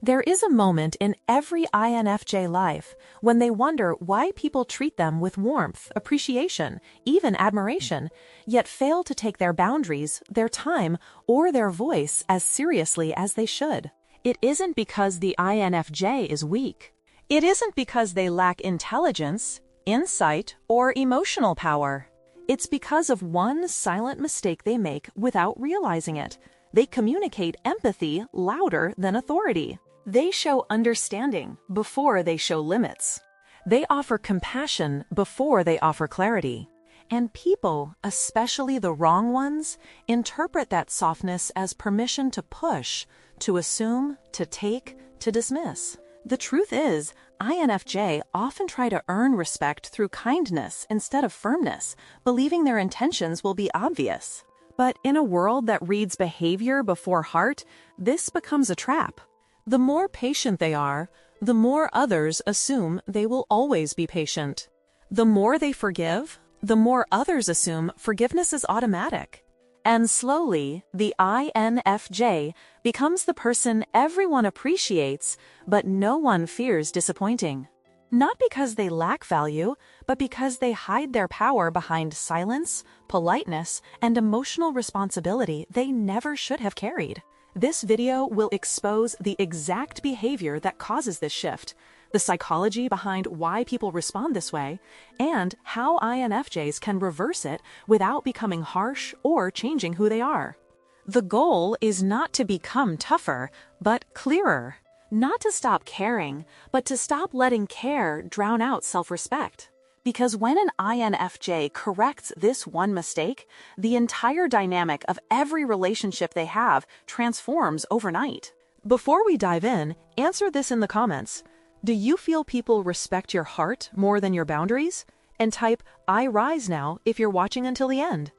There is a moment in every INFJ life when they wonder why people treat them with warmth, appreciation, even admiration, yet fail to take their boundaries, their time, or their voice as seriously as they should. It isn't because the INFJ is weak. It isn't because they lack intelligence, insight, or emotional power. It's because of one silent mistake they make without realizing it. They communicate empathy louder than authority. They show understanding before they show limits. They offer compassion before they offer clarity. And people, especially the wrong ones, interpret that softness as permission to push, to assume, to take, to dismiss. The truth is, INFJ often try to earn respect through kindness instead of firmness, believing their intentions will be obvious. But in a world that reads behavior before heart, this becomes a trap. The more patient they are, the more others assume they will always be patient. The more they forgive, the more others assume forgiveness is automatic. And slowly, the INFJ becomes the person everyone appreciates, but no one fears disappointing. Not because they lack value, but because they hide their power behind silence, politeness, and emotional responsibility they never should have carried. This video will expose the exact behavior that causes this shift, the psychology behind why people respond this way, and how INFJs can reverse it without becoming harsh or changing who they are. The goal is not to become tougher, but clearer. Not to stop caring, but to stop letting care drown out self-respect. Because when an INFJ corrects this one mistake, the entire dynamic of every relationship they have transforms overnight. Before we dive in, answer this in the comments. Do you feel people respect your heart more than your boundaries? And type "I rise now" if you're watching until the end.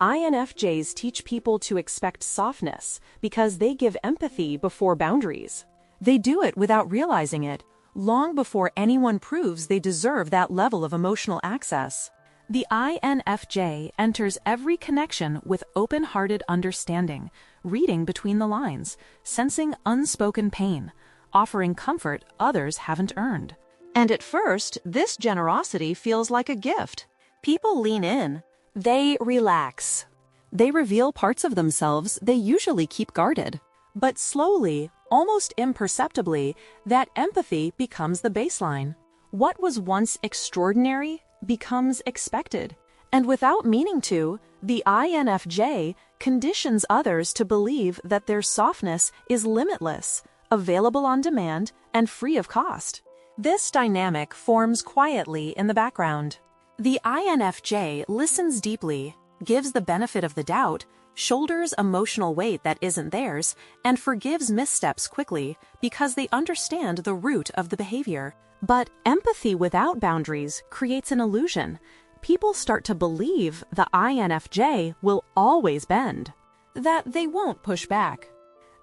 INFJs teach people to expect softness because they give empathy before boundaries. They do it without realizing it, long before anyone proves they deserve that level of emotional access. The INFJ enters every connection with open-hearted understanding, reading between the lines, sensing unspoken pain, offering comfort others haven't earned. And at first, this generosity feels like a gift. People lean in. They relax. They reveal parts of themselves they usually keep guarded. But slowly, almost imperceptibly, that empathy becomes the baseline. What was once extraordinary becomes expected. And without meaning to, the INFJ conditions others to believe that their softness is limitless, available on demand, and free of cost. This dynamic forms quietly in the background. The INFJ listens deeply, gives the benefit of the doubt, shoulders emotional weight that isn't theirs, and forgives missteps quickly because they understand the root of the behavior. But empathy without boundaries creates an illusion. People start to believe the INFJ will always bend, that they won't push back,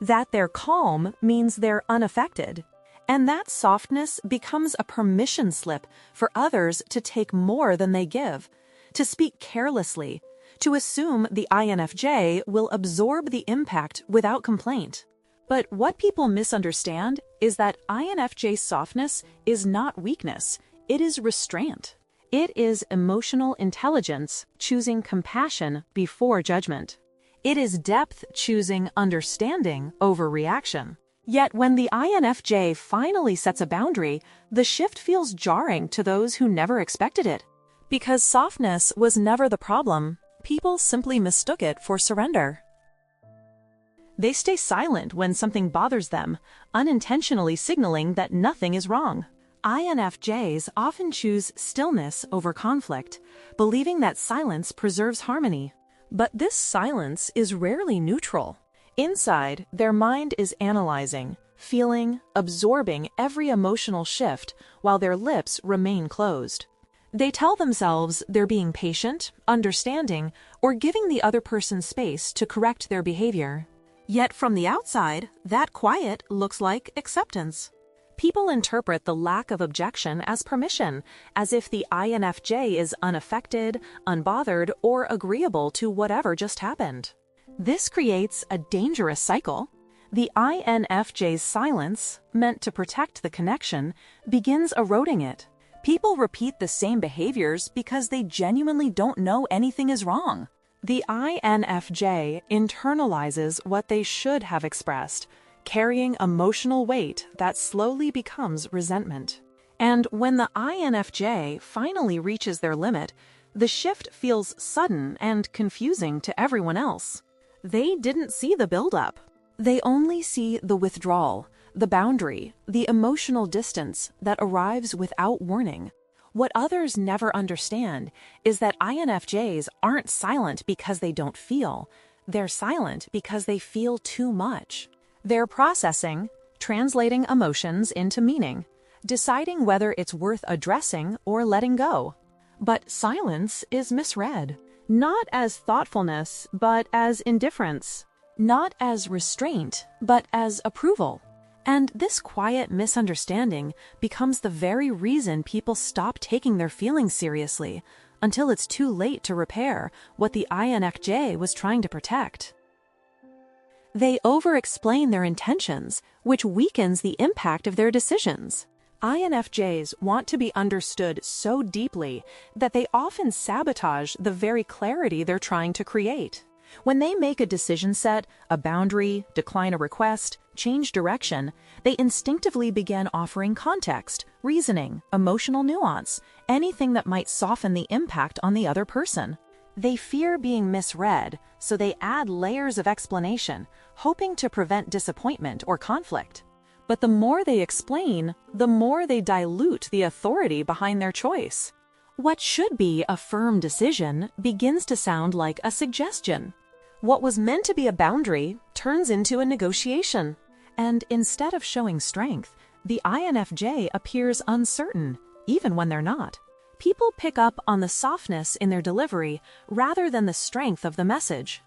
that their calm means they're unaffected. And that softness becomes a permission slip for others to take more than they give, to speak carelessly, to assume the INFJ will absorb the impact without complaint. But what people misunderstand is that INFJ softness is not weakness, it is restraint. It is emotional intelligence choosing compassion before judgment. It is depth choosing understanding over reaction. Yet when the INFJ finally sets a boundary, the shift feels jarring to those who never expected it. Because softness was never the problem, people simply mistook it for surrender. They stay silent when something bothers them, unintentionally signaling that nothing is wrong. INFJs often choose stillness over conflict, believing that silence preserves harmony. But this silence is rarely neutral. Inside, their mind is analyzing, feeling, absorbing every emotional shift while their lips remain closed. They tell themselves they're being patient, understanding, or giving the other person space to correct their behavior. Yet from the outside, that quiet looks like acceptance. People interpret the lack of objection as permission, as if the INFJ is unaffected, unbothered, or agreeable to whatever just happened. This creates a dangerous cycle. The INFJ's silence, meant to protect the connection, begins eroding it. People repeat the same behaviors because they genuinely don't know anything is wrong. The INFJ internalizes what they should have expressed, carrying emotional weight that slowly becomes resentment. And when the INFJ finally reaches their limit, the shift feels sudden and confusing to everyone else. They didn't see the buildup. They only see the withdrawal, the boundary, the emotional distance that arrives without warning. What others never understand is that INFJs aren't silent because they don't feel. They're silent because they feel too much. They're processing, translating emotions into meaning, deciding whether it's worth addressing or letting go. But silence is misread, not as thoughtfulness, but as indifference, not as restraint, but as approval. And this quiet misunderstanding becomes the very reason people stop taking their feelings seriously, until it's too late to repair what the INFJ was trying to protect. They over-explain their intentions, which weakens the impact of their decisions. INFJs want to be understood so deeply that they often sabotage the very clarity they're trying to create. When they make a decision set, a boundary, decline a request, change direction, they instinctively begin offering context, reasoning, emotional nuance, anything that might soften the impact on the other person. They fear being misread, so they add layers of explanation, hoping to prevent disappointment or conflict. But the more they explain, the more they dilute the authority behind their choice. What should be a firm decision begins to sound like a suggestion. What was meant to be a boundary turns into a negotiation. And instead of showing strength, the INFJ appears uncertain, even when they're not. People pick up on the softness in their delivery rather than the strength of the message.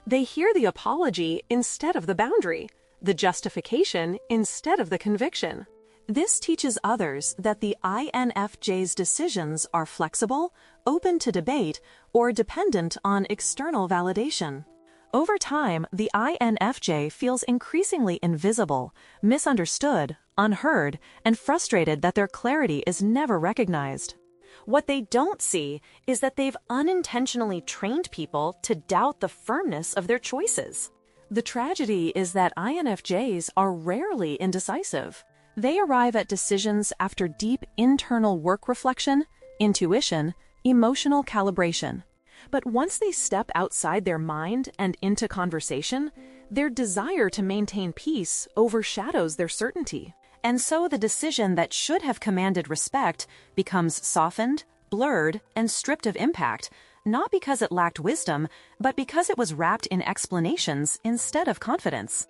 They hear the apology instead of the boundary, the justification instead of the conviction. This teaches others that the INFJ's decisions are flexible, open to debate, or dependent on external validation. Over time, the INFJ feels increasingly invisible, misunderstood, unheard, and frustrated that their clarity is never recognized. What they don't see is that they've unintentionally trained people to doubt the firmness of their choices. The tragedy is that INFJs are rarely indecisive. They arrive at decisions after deep internal work reflection, intuition, emotional calibration. But once they step outside their mind and into conversation, their desire to maintain peace overshadows their certainty. And so the decision that should have commanded respect becomes softened, blurred, and stripped of impact, not because it lacked wisdom, but because it was wrapped in explanations instead of confidence.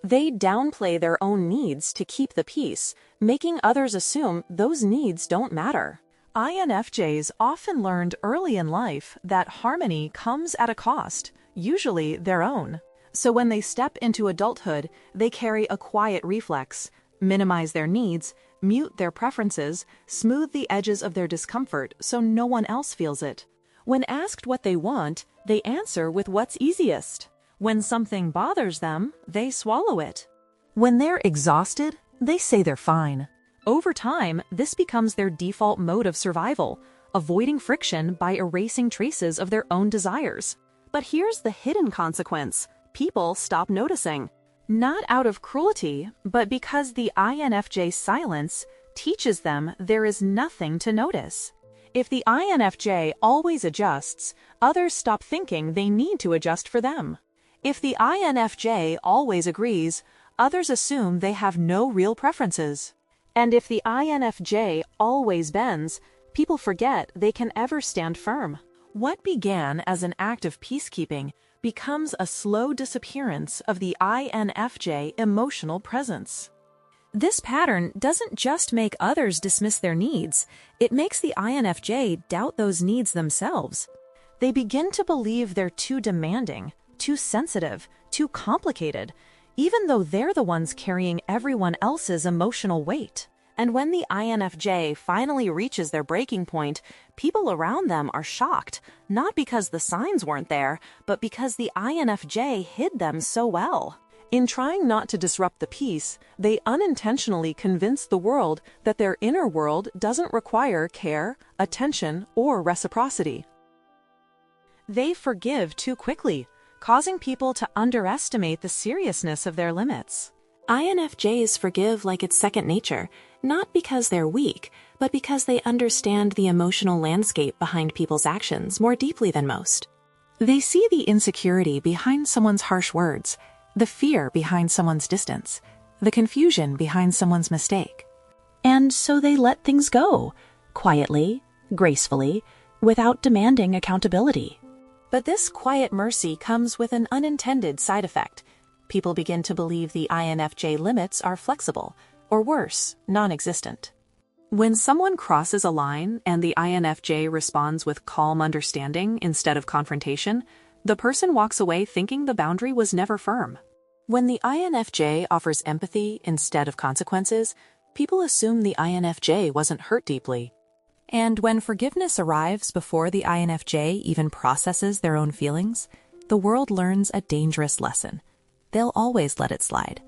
They downplay their own needs to keep the peace, making others assume those needs don't matter. INFJs often learned early in life that harmony comes at a cost, usually their own. So when they step into adulthood, they carry a quiet reflex, minimize their needs, mute their preferences, smooth the edges of their discomfort so no one else feels it. When asked what they want, they answer with what's easiest. When something bothers them, they swallow it. When they're exhausted, they say they're fine. Over time, this becomes their default mode of survival, avoiding friction by erasing traces of their own desires. But here's the hidden consequence. People stop noticing. Not out of cruelty, but because the INFJ silence teaches them there is nothing to notice. If the INFJ always adjusts, others stop thinking they need to adjust for them. If the INFJ always agrees, others assume they have no real preferences. And if the INFJ always bends, people forget they can ever stand firm. What began as an act of peacekeeping becomes a slow disappearance of the INFJ emotional presence. This pattern doesn't just make others dismiss their needs, it makes the INFJ doubt those needs themselves. They begin to believe they're too demanding, too sensitive, too complicated, even though they're the ones carrying everyone else's emotional weight. And when the INFJ finally reaches their breaking point, people around them are shocked, not because the signs weren't there, but because the INFJ hid them so well. In trying not to disrupt the peace, they unintentionally convince the world that their inner world doesn't require care, attention, or reciprocity. They forgive too quickly, causing people to underestimate the seriousness of their limits. INFJs forgive like it's second nature, not because they're weak, but because they understand the emotional landscape behind people's actions more deeply than most. They see the insecurity behind someone's harsh words, the fear behind someone's distance, the confusion behind someone's mistake. And so they let things go, quietly, gracefully, without demanding accountability. But this quiet mercy comes with an unintended side effect. People begin to believe the INFJ limits are flexible, or worse, non-existent. When someone crosses a line and the INFJ responds with calm understanding instead of confrontation, the person walks away thinking the boundary was never firm. When the INFJ offers empathy instead of consequences, people assume the INFJ wasn't hurt deeply. And when forgiveness arrives before the INFJ even processes their own feelings, the world learns a dangerous lesson. They'll always let it slide.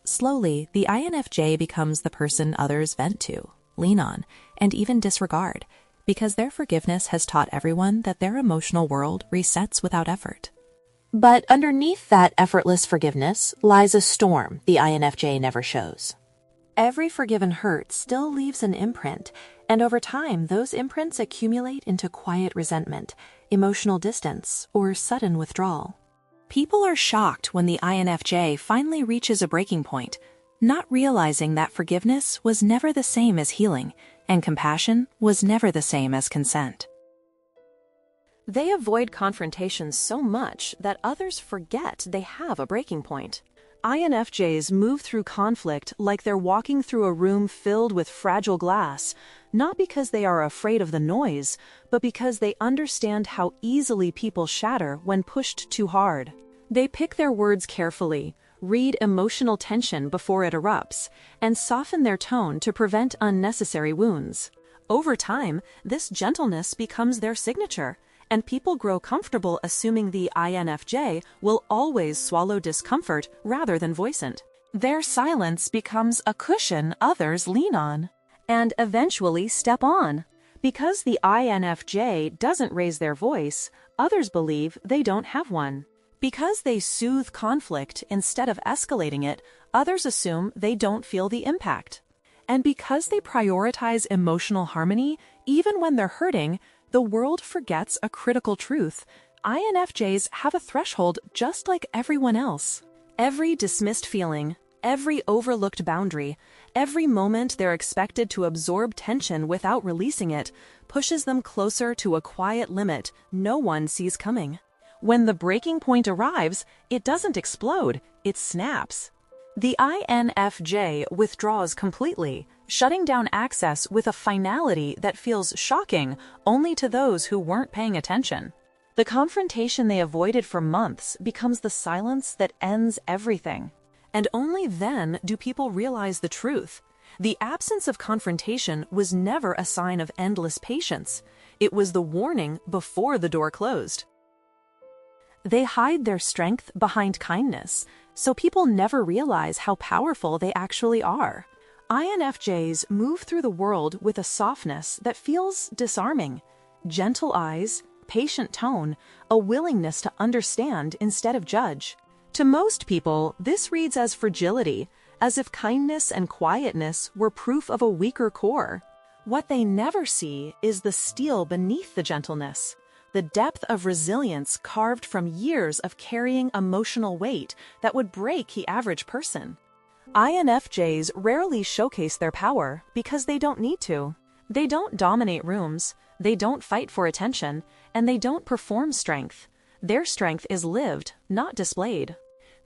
Slowly, the INFJ becomes the person others vent to, lean on, and even disregard, because their forgiveness has taught everyone that their emotional world resets without effort. But underneath that effortless forgiveness lies a storm the INFJ never shows. Every forgiven hurt still leaves an imprint, and over time those imprints accumulate into quiet resentment, emotional distance, or sudden withdrawal. People are shocked when the INFJ finally reaches a breaking point, not realizing that forgiveness was never the same as healing, and compassion was never the same as consent. They avoid confrontation so much that others forget they have a breaking point. INFJs move through conflict like they're walking through a room filled with fragile glass, not because they are afraid of the noise, but because they understand how easily people shatter when pushed too hard. They pick their words carefully, read emotional tension before it erupts, and soften their tone to prevent unnecessary wounds. Over time, this gentleness becomes their signature, and people grow comfortable assuming the INFJ will always swallow discomfort rather than voice it. Their silence becomes a cushion others lean on, and eventually step on. Because the INFJ doesn't raise their voice, others believe they don't have one. Because they soothe conflict instead of escalating it, others assume they don't feel the impact. And because they prioritize emotional harmony, even when they're hurting, the world forgets a critical truth. INFJs have a threshold just like everyone else. Every dismissed feeling, every overlooked boundary, every moment they're expected to absorb tension without releasing it, pushes them closer to a quiet limit no one sees coming. When the breaking point arrives, it doesn't explode, it snaps. The INFJ withdraws completely, shutting down access with a finality that feels shocking only to those who weren't paying attention. The confrontation they avoided for months becomes the silence that ends everything. And only then do people realize the truth. The absence of confrontation was never a sign of endless patience. It was the warning before the door closed. They hide their strength behind kindness, so people never realize how powerful they actually are. INFJs move through the world with a softness that feels disarming. Gentle eyes, patient tone, a willingness to understand instead of judge. To most people, this reads as fragility, as if kindness and quietness were proof of a weaker core. What they never see is the steel beneath the gentleness. The depth of resilience carved from years of carrying emotional weight that would break the average person. INFJs rarely showcase their power because they don't need to. They don't dominate rooms, they don't fight for attention, and they don't perform strength. Their strength is lived, not displayed.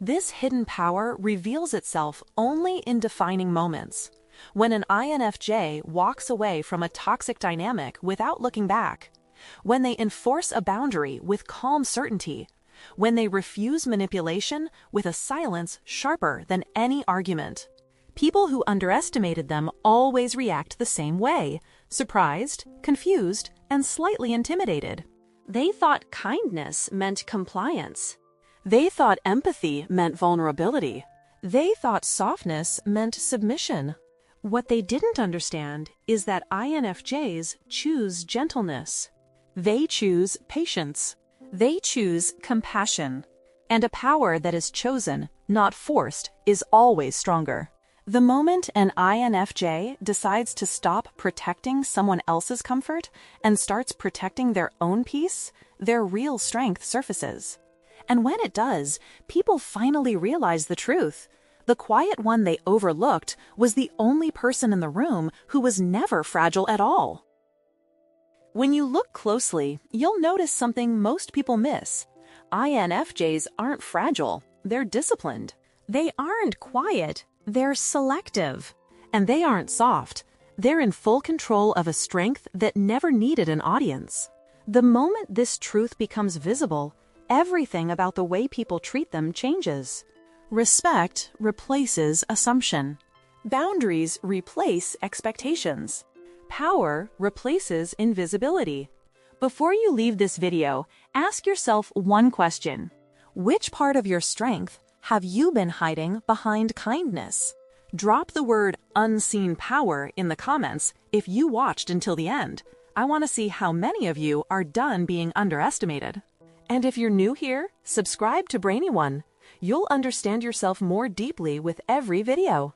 This hidden power reveals itself only in defining moments. When an INFJ walks away from a toxic dynamic without looking back. When they enforce a boundary with calm certainty. When they refuse manipulation with a silence sharper than any argument. People who underestimated them always react the same way, surprised, confused, and slightly intimidated. They thought kindness meant compliance. They thought empathy meant vulnerability. They thought softness meant submission. What they didn't understand is that INFJs choose gentleness. They choose patience. They choose compassion. And a power that is chosen, not forced, is always stronger. The moment an INFJ decides to stop protecting someone else's comfort and starts protecting their own peace, their real strength surfaces. And when it does, people finally realize the truth. The quiet one they overlooked was the only person in the room who was never fragile at all. When you look closely, you'll notice something most people miss. INFJs aren't fragile, they're disciplined. They aren't quiet, they're selective. And they aren't soft, they're in full control of a strength that never needed an audience. The moment this truth becomes visible, everything about the way people treat them changes. Respect replaces assumption. Boundaries replace expectations. Power replaces invisibility. Before you leave this video, ask yourself one question. Which part of your strength have you been hiding behind kindness? Drop the word unseen power in the comments if you watched until the end. I want to see how many of you are done being underestimated. And if you're new here, subscribe to Brainy One. You'll understand yourself more deeply with every video.